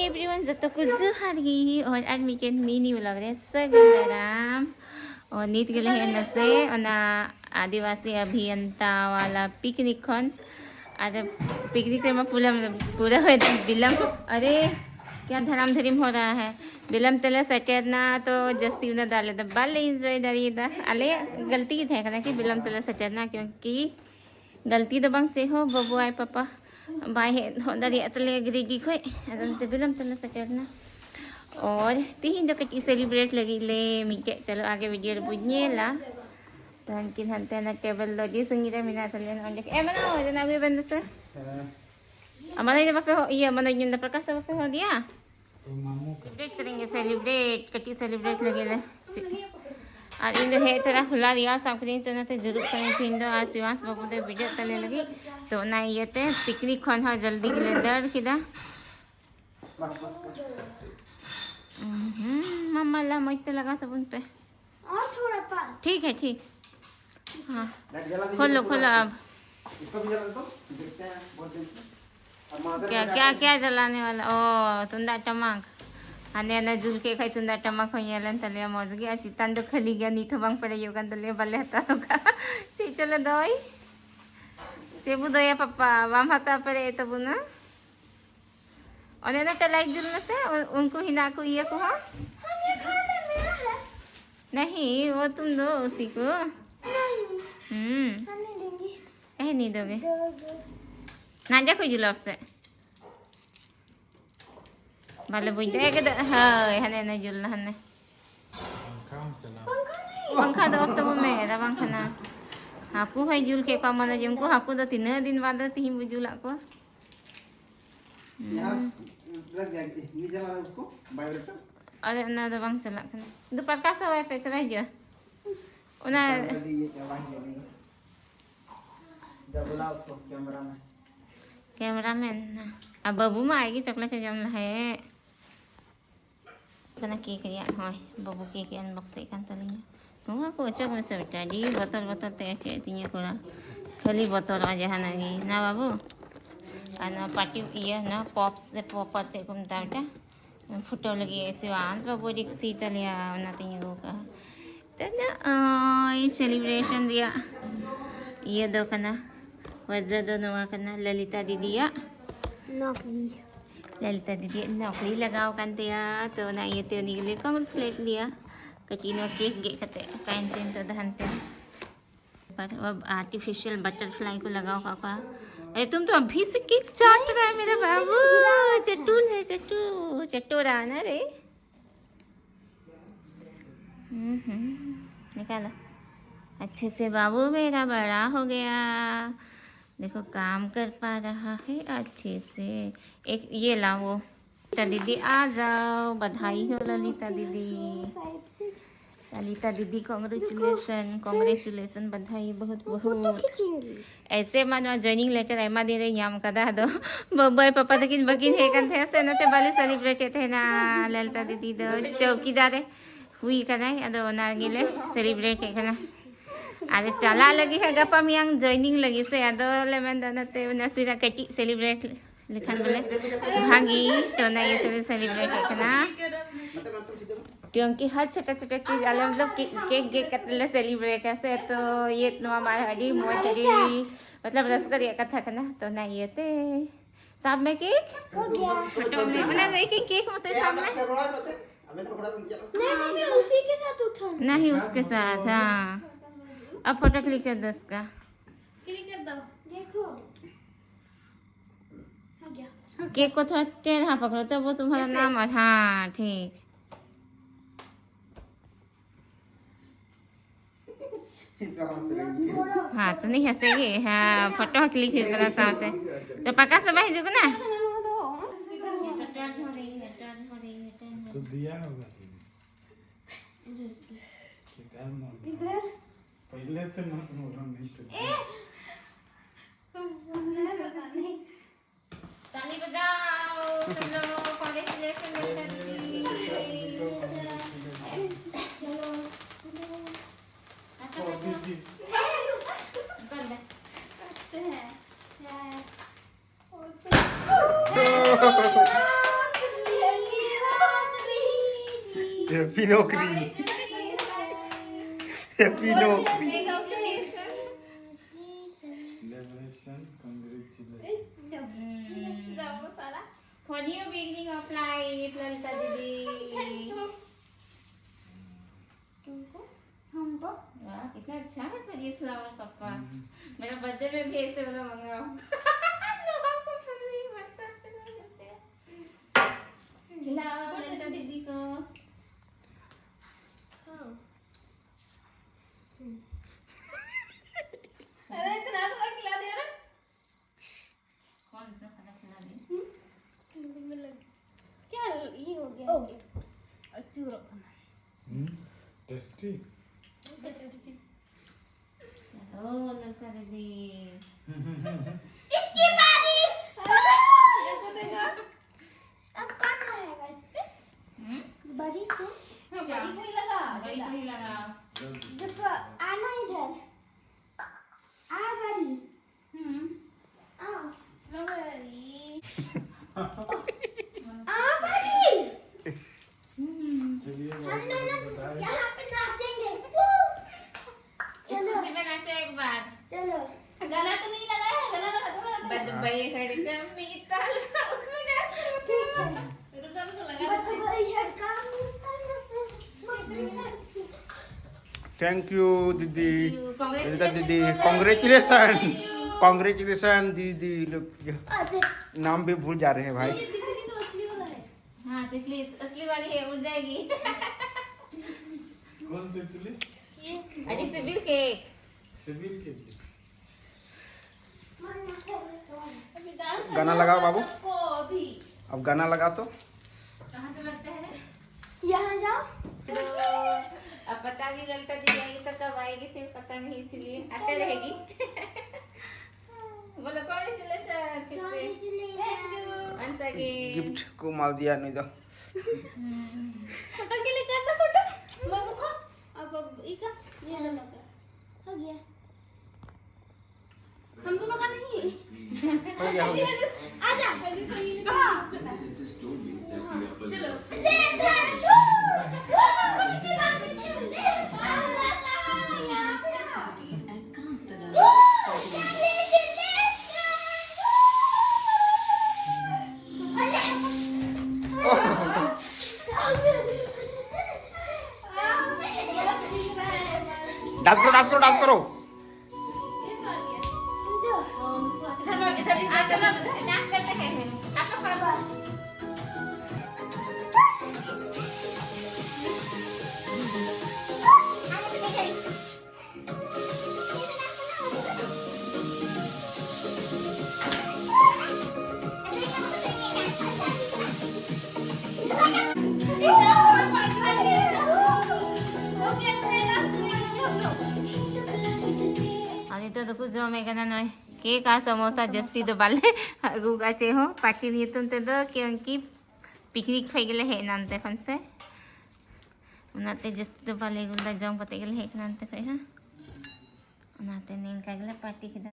Everyone जतो को जोहार गी और आज मिकेन मिनी व्लॉग रे सगेराम और नीत गेले हे नसे ओना आदिवासी अभियंता वाला पिकनिक खन आज पिकनिक में पूरा हो बिलम अरे क्या धराम धरीम हो रहा है बिलम तले सटेना तो जस्ती उना डाले तो बाले एंजॉय दारीदा आले गलती की थे कि बिलम तले सटेना क्योंकि गलती तो बांग से हो बबू आए पापा बाय हो दारी तले ग्रेगी खोय अदंते बिलम तले सटेना और तीन जो कटी सेलिब्रेट लगी ले मिके चलो आगे वीडियो बुझेला तंकिन हंते ना केबल लगी संगीता मिना तले ना देख ए मना हो जना गे बंद से अमना ये बापे हो ये मना इन प्रकाश बापे हो दिया सेलिब्रेट करेंगे सेलिब्रेट कटी सेलिब्रेट लगे ले और इन हे थोड़ा खुला दिया सब दिन से ना जरूर करें थी इन आज शिवांश बाबू दे वीडियो तले लगी तो ना ये ते पिकनिक खन हा जल्दी के लिए दर किदा मम्मा ला मत लगा तब उन पे और थोड़ा पास ठीक है ठीक हाँ खोलो खोलो अब क्या क्या क्या जलाने वाला ओ तुंदा टमाक आने ना जुल के खाई तुंदा टमाक हो येलन तले मौज गया चितान तो खली गया नीथो बांग पड़े योगन तले बल्ले हता होगा सी चलो दोई सेबु दोया पापा वाम हता पड़े तो बुना और ना टलाइक जुलने से उनको हिना को ये को हाँ ये खाने मेरा है नहीं वो तुम दो उसी को नहीं खाने देंगे नहीं दोगे दो ना जा कोई जुलाब से बाले बुझ जाएगा हाय हने ना जुलना हने पंखा दो अब तो वो मेरा पंखा ना हाकू है जुल के काम ना जुमको हाकू तो 3 दिन बाद तीन बुजुला को अरे ना तो बंग चला करने दो प्रकाश है पैसा रह जो उना कैमरामैन ना अब बबू में आएगी चॉकलेट जम है कना केक रिया होय बबू cake unbox kan talinya nunggu aku cek masa tadi botol-botol teh cetinya kurang kali botol aja lagi nah babu ana party iya na pops se pop cek kum ta photo लगी ऐसे वांस बाबू जी सीता लिया बनाती हैं वो का तो ना ये सेलिब्रेशन दिया ये दो करना वजह दोनों करना ललिता दीदी या नौकरी ललिता दीदी नौकरी लगाओ करते या तो ना ये तो निकले कॉन्ग्रेचुलेट लिया कटीनो केक गे करते पेंशन तो दहनते पर अब आर्टिफिशियल बटरफ्लाई को लगाओ काका अरे तुम तो अभी से केक चाट रहा है मेरा बाबू चट्टूल है चट्टू चट्टोरा ना रे निकालो अच्छे से बाबू मेरा बड़ा हो गया देखो काम कर पा रहा है अच्छे से एक ये लाओ ललिता दीदी आ जाओ बधाई हो ललिता दीदी कांग्रेचुलेशन बधाई बहुत बहुत ऐसे मानो जॉइनिंग लेटर एमा दे रही याम कदा दो बब्बाई पापा तकिन बकिन हे कन थे से नते बाले सेलिब्रेट थे ना ललिता दीदी दो चौकीदार हुई कना अदो ना गेले सेलिब्रेट कना अरे चला लगी है गपा मियांग जॉइनिंग लगी से अदो ले मन दनते नसीरा कटी सेलिब्रेट लिखन बोले भागी तो ना ये सेलिब्रेट कना क्योंकि हर छोटा छोटा चीज अलग मतलब केक गे कतले सेलिब्रेट कैसे तो ये नवा मारे हरी मोचरी मतलब रस कर ये कथा करना तो ना ये ते सब में केक हो गया फोटो में बना दे कि केक मत सामने नहीं उसी के साथ उठा नहीं उसके साथ हाँ अब फोटो क्लिक कर दो उसका क्लिक कर दो देखो हो गया केक को थोड़ा टेढ़ा पकड़ो तो वो तुम्हारा नाम और हाँ ठीक हाँ तो नहीं हंसेगी हाँ फोटो क्लिक करा साथ तो पक्का सब है जुग ना तो दिया होगा इधर पहले से मत बोलो नहीं तो ताली बजाओ सब लोग कांग्रेचुलेशन हैप्पी नौकरी हैप्पी नौकरी Celebration, congratulations. For new beginning of life, Lalita दीदी। वाह कितना अच्छा है पर ये फ्लावर पापा। मेरा बर्थडे में भी ऐसे वाला मंगाओ। लोग आपको फिर भी WhatsApp पे डाल देते हैं। खिलाओ ललिता दीदी को। अरे इतना सारा खिला दिया ना। कौन इतना सारा खिला दे? क्या ये हो गया? चूरो Tasty. चलो ललिता दीदी। इसकी बारी। देखो देखो। अब कौन खाएगा इस पे? बड़ी को? बड़ी को ही लगा। बड़ी को ही लगाओ। देखो आना इधर। आ बड़ी। आओ। बड़ी। आ बड़ी। चलिए हम दोनों बताएं। यहाँ पे नाचेंगे। इस खुशी में नाचो एक बार। चलो। गाना तो नहीं लगाया है, गाना लगा दो ना। बदबई हड़कम पीतल उसमें डांस करो। रुको लगा। बदबई हड़कम थैंक यू दीदी Congratulations ललिता दीदी बोलो। कांग्रेचुलेशन कांग्रेचुलेशन दीदी लोग अरे नाम भी भूल जा रहे हैं भाई ये तितली तो असली वाला है। हाँ तितली असली वाली है उड़ जाएगी। कौन तितली? ये अरे सिबिल केक। सिबिल के अभी डांस गाना लगाओ बाबू। सबको अभी अब गाना लगा तो कहाँ से लगता है? यहाँ जाओ। तो अब पता नहीं ललिता दी आएगी तो कब आएगी फिर पता नहीं इसीलिए आते रहेगी। बोलो कॉन्ग्रेचुलेशन फिर से once again। गिफ्ट को मार दिया नहीं तो फोटो के लिए करता फोटो बाबू को। अब इका ये लगा हो गया। हम दोनों का नहीं हो गया हो गया आजा चलो डांस करो डांस करो डांस करो चलो डांस करते हैं आपका पापा। आणि तो देखो जो मेघना नय केक आ समोसा जस्ती तो बाले गुगाचे हो पार्टी दिए तो क्योंकि पिकनिक खाई गले है नानते खन से उनाते जस्ती तो बाले गुला जम पते गले है नानते खाई हां उनाते नीन का गले पार्टी के